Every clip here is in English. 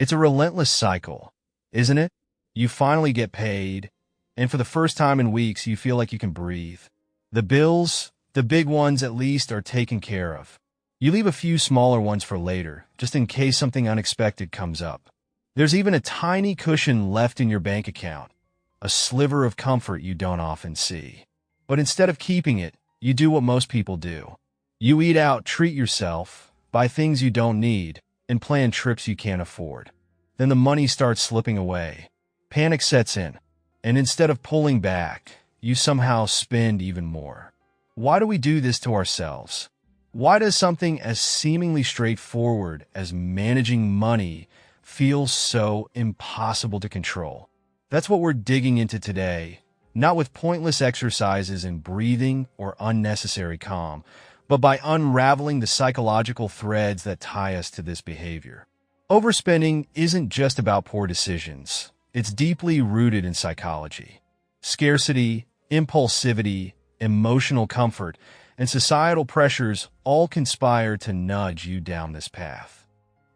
It's a relentless cycle, isn't it? You finally get paid, and for the first time in weeks, you feel like you can breathe. The bills, the big ones at least, are taken care of. You leave a few smaller ones for later, just in case something unexpected comes up. There's even a tiny cushion left in your bank account, a sliver of comfort you don't often see. But instead of keeping it, you do what most people do. You eat out, treat yourself, buy things you don't need, and plan trips you can't afford. Then the money starts slipping away. Panic sets in, and instead of pulling back, you somehow spend even more. Why do we do this to ourselves? Why does something as seemingly straightforward as managing money feel so impossible to control? That's what we're digging into today, not with pointless exercises in breathing or unnecessary calm, but by unraveling the psychological threads that tie us to this behavior. Overspending isn't just about poor decisions. It's deeply rooted in psychology. Scarcity, impulsivity, emotional comfort, and societal pressures all conspire to nudge you down this path.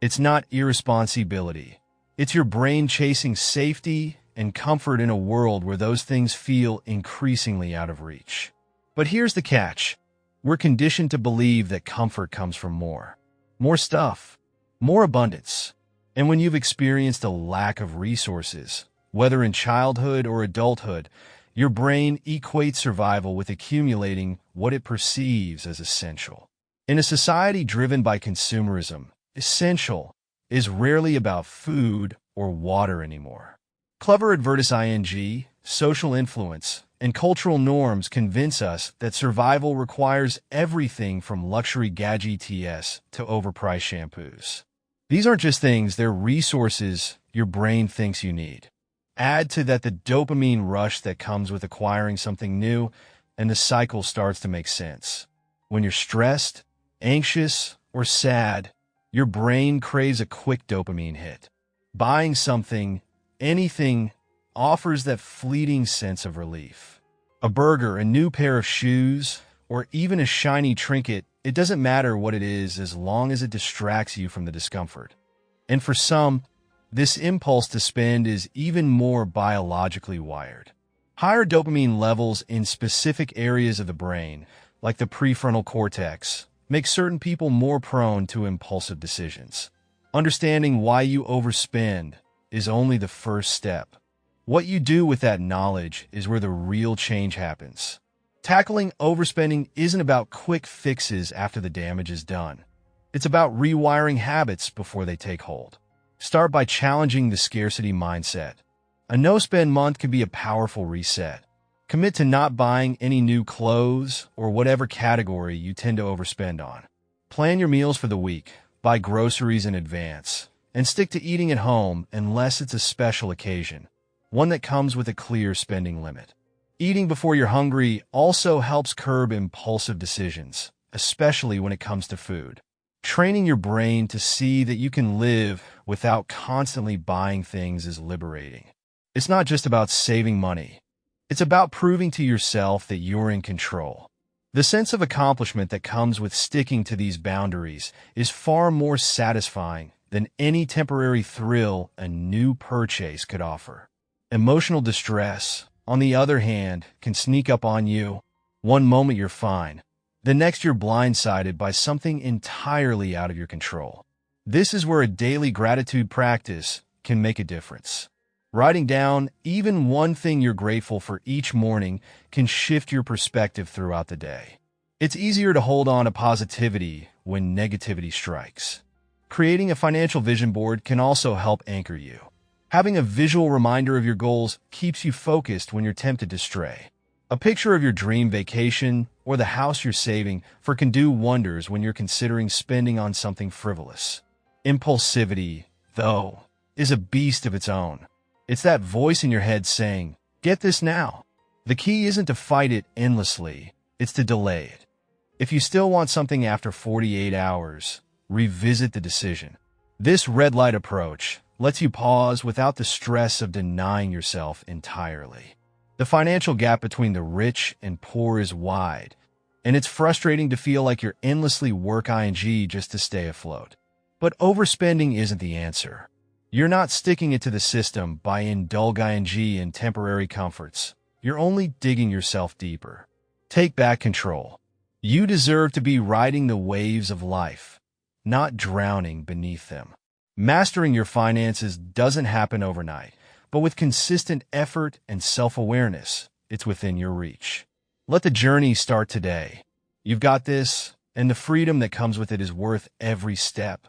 It's not irresponsibility. It's your brain chasing safety and comfort in a world where those things feel increasingly out of reach. But here's the catch. We're conditioned to believe that comfort comes from more stuff, more abundance. And when you've experienced a lack of resources, whether in childhood or adulthood, your brain equates survival with accumulating what it perceives as essential. In a society driven by consumerism, essential is rarely about food or water anymore. Clever advertising, social influence, and cultural norms convince us that survival requires everything from luxury gadgets to overpriced shampoos. These aren't just things, they're resources your brain thinks you need. Add to that the dopamine rush that comes with acquiring something new, and the cycle starts to make sense. When you're stressed, anxious, or sad, your brain craves a quick dopamine hit. Buying something, anything, offers that fleeting sense of relief. A burger, a new pair of shoes, or even a shiny trinket, it doesn't matter what it is as long as it distracts you from the discomfort. And for some, this impulse to spend is even more biologically wired. Higher dopamine levels in specific areas of the brain, like the prefrontal cortex, make certain people more prone to impulsive decisions. Understanding why you overspend is only the first step. What you do with that knowledge is where the real change happens. Tackling overspending isn't about quick fixes after the damage is done. It's about rewiring habits before they take hold. Start by challenging the scarcity mindset. A no-spend month can be a powerful reset. Commit to not buying any new clothes or whatever category you tend to overspend on. Plan your meals for the week, buy groceries in advance, and stick to eating at home unless it's a special occasion, one that comes with a clear spending limit. Eating before you're hungry also helps curb impulsive decisions, especially when it comes to food. Training your brain to see that you can live without constantly buying things is liberating. It's not just about saving money. It's about proving to yourself that you're in control. The sense of accomplishment that comes with sticking to these boundaries is far more satisfying than any temporary thrill a new purchase could offer. Emotional distress, on the other hand, can sneak up on you. One moment you're fine. The next you're blindsided by something entirely out of your control. This is where a daily gratitude practice can make a difference. Writing down even one thing you're grateful for each morning can shift your perspective throughout the day. It's easier to hold on to positivity when negativity strikes. Creating a financial vision board can also help anchor you. Having a visual reminder of your goals keeps you focused when you're tempted to stray. A picture of your dream vacation or the house you're saving for can do wonders when you're considering spending on something frivolous. Impulsivity, though, is a beast of its own. It's that voice in your head saying, "Get this now." The key isn't to fight it endlessly, it's to delay it. If you still want something after 48 hours, revisit the decision. This red light approach lets you pause without the stress of denying yourself entirely. The financial gap between the rich and poor is wide, and it's frustrating to feel like you're endlessly working just to stay afloat. But overspending isn't the answer. You're not sticking it to the system by indulging in temporary comforts. You're only digging yourself deeper. Take back control. You deserve to be riding the waves of life, not drowning beneath them. Mastering your finances doesn't happen overnight, but with consistent effort and self-awareness, it's within your reach. Let the journey start today. You've got this, and the freedom that comes with it is worth every step.